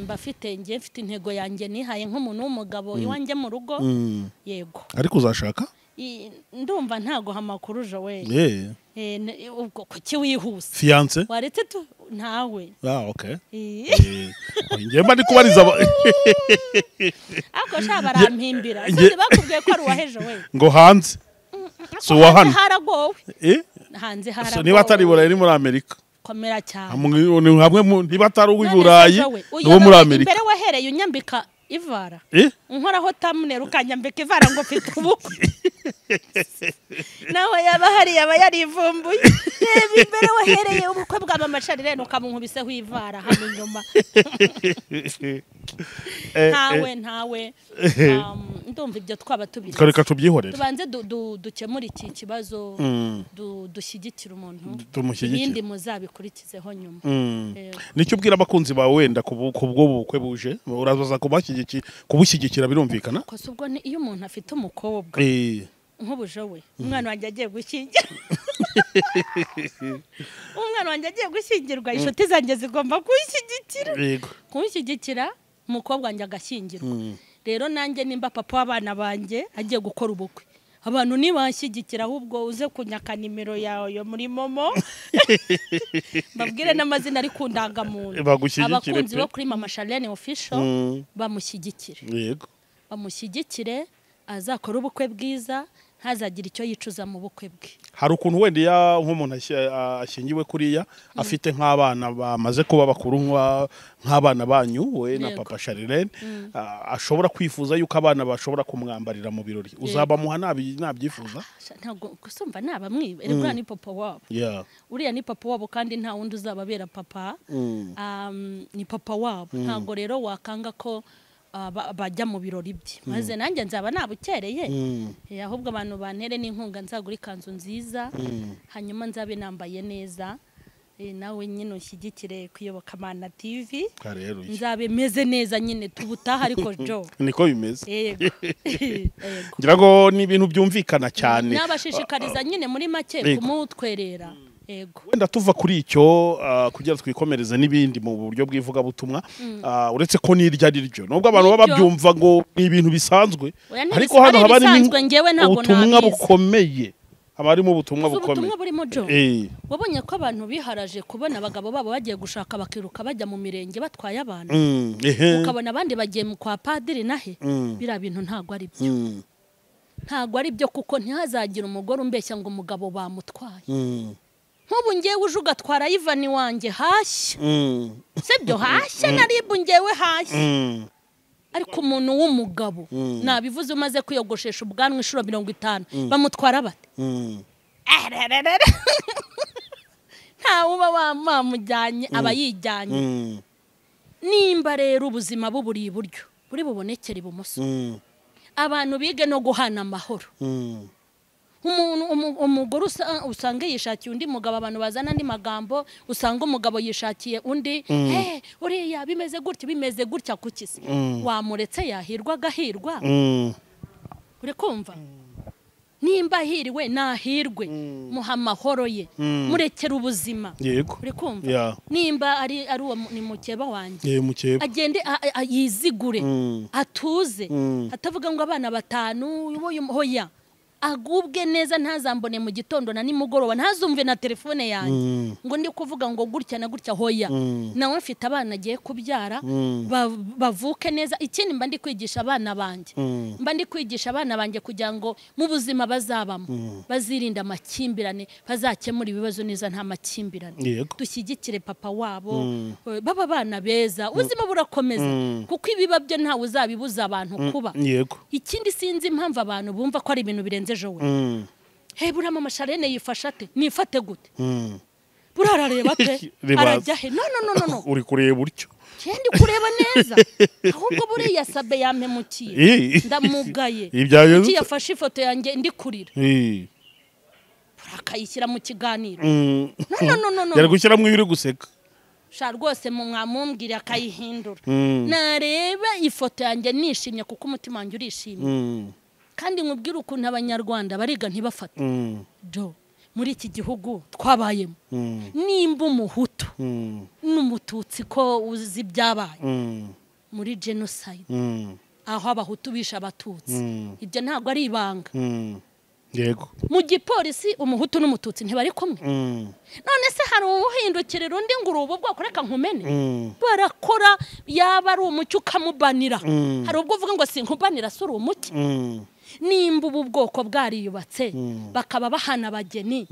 Mfite intego yanjye nihaye nk'umuntu w'umugabo iwanjye mu rugo. Yego. Ariko uzashaka? Ndumva ntago hamakuru Joel. Ubwo kuki wihuse? Fiance? Waretse tu ntawe. Okay. Ngiye mba ndikubariza ako shabarampimbira. Sindi bakubwiye ko ari waheje we. Ngo hanze. So wahana. Haragowe. Hanze haragowe. Niba atari Burayi ni muri Amerika. Komera cyane. Hamwe niba atari uw'Iburayi no muri Amerika. Imbere wahereye unyambika ivara nkoraho thumbnail ukanyambika ivara ngo mfite ubukwe naho yaba hari yaba yarivumbuye reba imbere wahereye ubukwe bwa M.Charlene ukamunkubiseho ivara hano inyuma ntawe ndumva ibyo twaba tubiri kareka tubyihorera tubanze dukemura iki kibazo dushyigikira umuntu ibindi muzabikurikizeho nyuma nicyo ubwira abakunzi bawe wenda kubwo bukwe buje urazaza kubushyigikira birumvikana ko subwo iyo umuntu afite umukobwa nk'ubuje we umwana wanjye agiye gushyingira umwana wanjye agiye gushyingirwa inshuti zanjye zigomba kumushyigikira umukobwa wanjye agashyingirwa rero nanjye nimba papa w'abana banjye agiye gukora ubukwe abantu nibashyigikira ahubwo uze kunyaka nimero yawe yo muri momo babwire n'amazina ari kundangamuntu abakunzi bo kuri M.Charlene official bamushyigikire yego bamushyigikire azakora ubukwe bwiza ntazagira icyo yicuza mu bukwe bwe hari ukuntu wende ya nk'umuntu ashyingiwe kuriya afite nk'abana bamaze kuba bakuru nk'abana banyu we na papa Charlene ashobora kwifuza yuko abana bashobora kumwambarira mu birori uzabamuha nabyifuza ntago gusumva nabamwibe erega ni papa wabo uriya ni papa wabo kandi nta wundi uzababera papa ni papa wabo ntago rero wakanga ko bajya mu birori bye maze nanjye nzaba nabukereye ahubwo abantu bantere n'inkunga nzagura ikanzu nziza hanyuma nzabe nambaye neza nawe nyine ushyigikire kuyoboka Imana TV nzabe meze neza nyine tubutaha ariko jo niko bimeze yego ngira ngo ni ibintu byumvikana cyane nabashishikariza nyine muri make kumutwerera wenda tuva kuri icyo kugira twikomereze n'ibindi mu buryo bw'ivugabutumwa uretse ko nirya ari ryo nubwo abantu baba babyumva ngo ni ibintu bisanzwe ariko hano haba harimo ubutumwa bukomeye haba harimo ubutumwa bukomeye wabonye ko abantu biharaje kubona abagabo babo bagiye gushaka bakiruka bajya mu mirenge batwaye abantu ukabona abandi bagiye mu kwa padiri nahe biriya bintu ntabwo ari byo ntabwo ari byo kuko ntihazagira umugore umbeshya ngo umugabo bamutwaye nk'ubu ngewe uje ugatwara Ivani wanjye hashya sibyo hashya naribu ngewe hashya ariko umuntu w'umugabo nabivuze umaze kwiyogoshesha ubwanwa inshuro 50 bamutwara bate ntawe uba wamujyanye aba yijyanye nimba rero ubuzima buburi iburyo buri bubonekera ibumoso abantu bige no guhana amahoro umugore usanga yishakiye undi mugabo abantu bazana andi magambo usanga umugabo yishakiye undi uriya bimeze gutya kukisi wamuretse yahirwa agahirwa uri kumva nimba ahiriwe nahirwe muha amahoro ye murekera ubuzima uri kumva nimba ari uwo ni mukeba wanjye agende yizigure atuze atavuga ngo abana 5 hoya agubwe neza ntazambone mu gitondo na nimugoroba ntazumve na telefone yanjye ngo ndi kuvuga ngo gutya na gutya hoya nawe mfite abana agiye kubyara bavuke neza ikindi mba ndi kwigisha abana banjye kugira ngo mu buzima bazabamo bazirinda amakimbirane bazakemura ibibazo neza nta makimbirane dushyigikire papa wabo baba bana beza ubuzima burakomeza kuko ibiba byo ntawe uzabibuza abantu kuba ikindi sinzi impamvu abantu bumva ko ari ibintu birenze jowe buriya M.Charlene yifasha ate nifate gute burarareba ate arajya he no uri kureba buryo kandi kureba neza ahubwo buriya sabe yampemukiye ndamugaye iki yafashe ifoto yanjye ndi kurira akayishyira mu kiganiro no yari gushyira mu ibiri guseka sha rwose mwamumbwira akayihindura nareba ifoto yanjye nishimye kuko umutima wanjye urishimye kandi nkubwira ukuntu abanyarwanda bariga ntibafata jo muri iki gihugu twabayemo nimba umuhutu n'umututsi ko uzi byabaye muri genocide aho abahutu bisha abatutsi ibyo ntabwo ari ibanga yego mu gipolisi umuhutu n'umututsi ntibari kumwe none se hari ubuhindukirira undi ngo urubu bwoko reka nkumene barakora yaba ari umucyo ukamubanira hari ubwo uvuga ngo sinkubanira suri umucyo nimba ubu bwoko bwariyubatse bakaba bahana abageni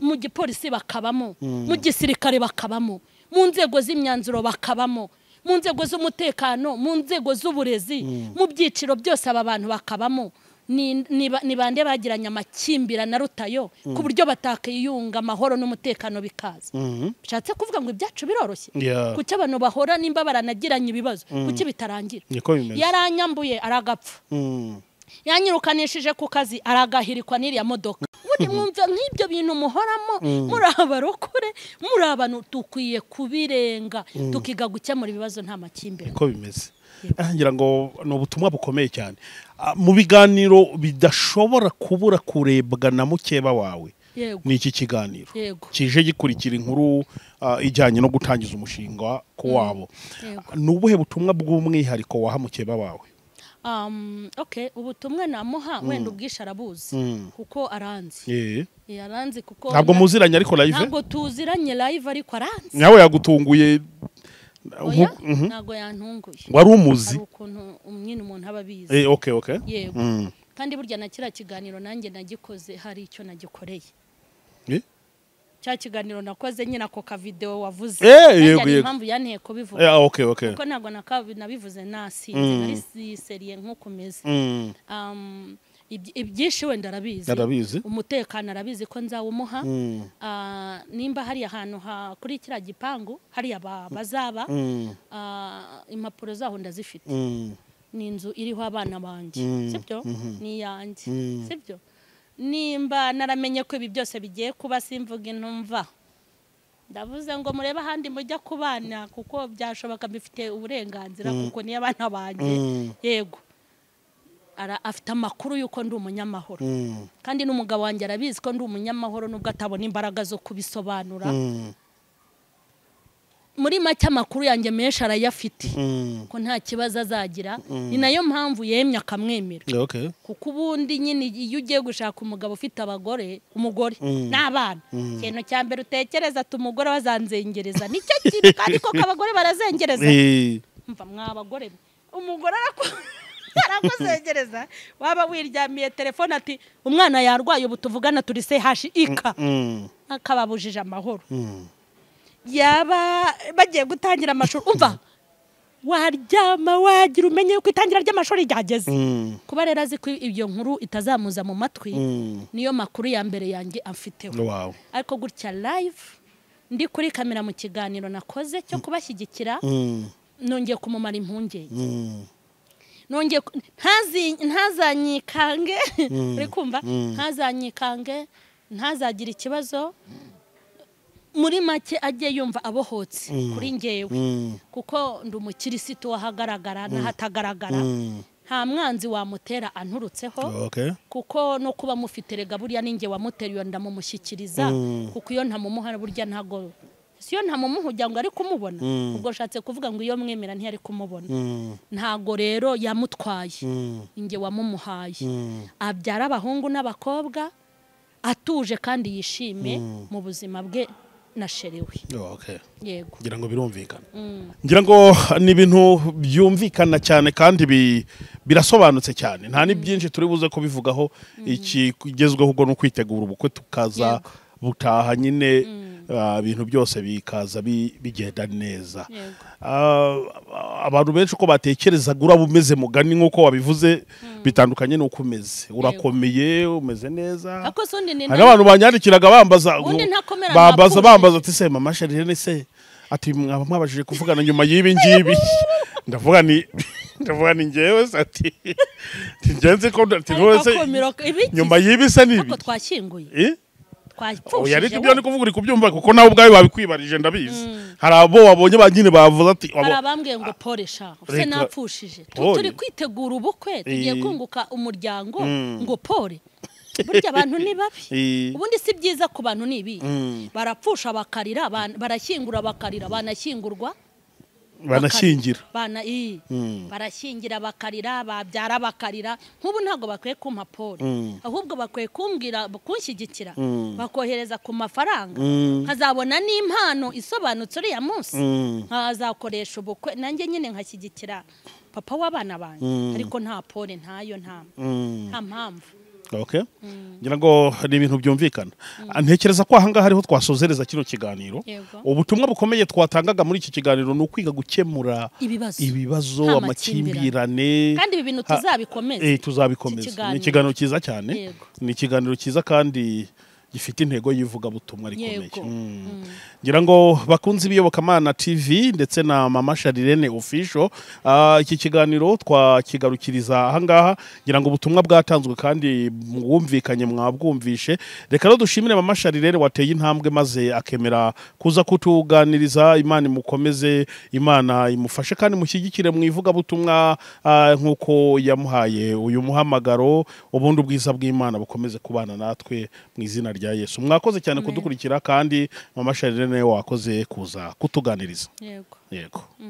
mu gipolisi bakabamo mu gisirikare bakabamo mu nzego z'imyanzuro bakabamo mu nzego z'umutekano mu nzego z'uburezi mu byiciro byose aba bantu bakabamo ni bande bagiranye amakimbirane arutayo ku buryo batakiyunga amahoro n'umutekano bikaza bishatse kuvuga ngo ibyacu biroroshye kuki abantu bahora nimba baranagiranye ibibazo kuki bitarangira yaranyambuye aragapfa yanyirukanishije ku kazi aragahirikwa n'iriya modoka muri mwumva nk'ibyo bintu muhoramo muri abarokore muri abantu dukwiye kubirenga tukiga gukemura ibibazo nta makimbirane uko bimeze ngira ngo ni ubutumwa bukomeye cyane mu biganiro bidashobora kubura kurebwa na mukeba wawe ni iki kiganiro kije gikurikira inkuru ijyanye no gutangiza umushinga ko wabo ni ubuhe butumwa bw'umwihariko waha mukeba wawe ubutumwa namuha wenda ubwisha arabuzi kuko aranzi aranzi kuko ntabwo muziranye ariko live ntabwo tuziranye live ariko aranzi nawe yagutunguye ntabwo yantunguye wari umuzi ukuntu nyine umuntu aba abizi yego kandi burya na kiriya kiganiro nanjye nagikoze hari icyo nagikoreye cya kiganiro nakoze nyine ako ka video wavuze yego impamvu yanteye kubivuga kuko ntabwo nabivuze nasinze nari seriye nk'uko umeze ibyinshi wenda arabizi umutekano arabizi ko nzawumuha nimba hari ahantu kuri kiriya gipangu hariya bazaba impapuro zaho ndazifite ni inzu iriho abana banjye sibyo ni iyanjye sibyo nimba naramenye ko ibi byose bigiye kuba simvuga intumva ndavuze ngo murebe ahandi mujya kubana kuko byashoboka bifite uburenganzira kuko niyo abana banjye yego afite amakuru yuko ndi umunyamahoro kandi n'umugabo wanjye arabizi ko ndi umunyamahoro nubwo atabona imbaraga zo kubisobanura muri make amakuru yanjye menshi arayafite ko nta kibazo azagira ni nayo mpamvu yemye akamwemera kuko ubundi nyine iyo ugiye gushaka umugabo ufite umugore n'abana ikintu cya mbere utekereza ati umugore wazanzengereza nicyo kintu kandi koko abagore barazengereza mva mwabagore umugore arakuzengereza waba wiryamiye telefone ati umwana yarwaye ubu tuvugana turi CHIK akababujije amahoro yaba bagiye gutangira amashuri umva waryama wagira umenye ko itangira ry'amashuri ryageze kuba rero azi ko ibyo nkuru itazamuza mu matwi niyo makuru ya mbere yanjye amfiteho ariko gutya live ndi kuri kamera mu kiganiro nakoze cyo kubashyigikira nongeye kumumara impungenge nongeye ntazanyikange uri kumva ntazanyikange ntazagira ikibazo muri make ajye yumva abohotse kuri ngewe kuko ndi umukirisitu wahagaragara n'ahatagaragara nta mwanzi wamutera anturutseho kuko no kuba mufite rega burya ninjye wamuteriye ndamumushyikiriza kuko iyo ntamumuha burya ntago siyo ntamumuha ujya ngo ari kumubona ubwo nshatse kuvuga ngo iyo mwemera ntiyari kumubona ntago rero yamutwaye inge wamumuhaye abyara abahungu n'abakobwa atuje kandi yishime mu buzima bwe nasherewe yego ngira ngo birumvikana ngira ngo ni ibintu byumvikana cyane kandi birasobanutse cyane nta ni byinshi turi buze kubivugaho ikigezweho ubwo no kwitegura ubukwe tukaza butaha nyine ibintu byose bikaza bigenda neza abantu benshi uko batekerezaga uraba umeze mugani nk'uko wabivuze bitandukanye n'uko umeze urakomeye umeze neza hari abantu banyandikiraga bambaza ati se mama Charlene se ati mwaba mwabashije kuvugana nyuma y'ibi ngibi ndavuga ni ngewe se ati ngenze ko nyuma y'ibi se nibi twashyinguye yari ibyo ndi kuvuga uri kubyumva kuko nawe ubwawe wabikwibarije ndabizi hari abo wabonye bagine bavuze ati hari abambwiye ngo poresha use napfushije turi kwitegura ubukwe tugiye kunguka umuryango ngo pore burya abantu ni babi ubundi si byiza ku bantu ni ibi barapfusha bakarira barashyingura bakarira banashyingurwa barashyingira bakarira babyara bakarira nk'ubu ntabwo bakwiye kumpa pole ahubwo bakwiye kumbwira kunshyigikira bakohereza ku mafaranga nkazabona n'impano isobanutse uriya munsi nkazakoresha ubukwe nanjye nyine nkashyigikira papa w'abana banjye ariko nta pole ntayo nta mpamvu Okay. Ngira ngo ni ibintu byumvikana. Ntekereza ko ahangaha hariho twasozereza kino kiganiro. Ubutumwa bukomeye twatangaga muri iki kiganiro ni ukwiga gukemura ibibazo, amakimbirane. Kandi ibi bintu tuzabikomeza. Tuzabikomeza. Ni ikiganiro cyiza cyane. Ni ikiganiro cyiza kandi gifite intego yivuga butumwa rikomeye. Ngira ngo bakunze ibiyobokamana TV ndetse na M.Charlene official, iki kiganiro twakigarukiriza ahangaha. Ngira ngo ubutumwa bwatanzwe kandi mwumvikanye mwabwumvishe. Reka rero dushimire M.Charlene wateye intambwe maze akemera kuza kutuganiriza. Imana imukomeze, Imana imufashe kandi mushyigikire mwivuga butumwa nkuko yamuhaye uyu muhamagaro. Ubundi ubwiza bw'Imana bukomeze kubana natwe mu izina rya Yesu. Mwakoze cyane kudukurikira kandi M.Charlene wakoze kuza kutuganiriza. Yego.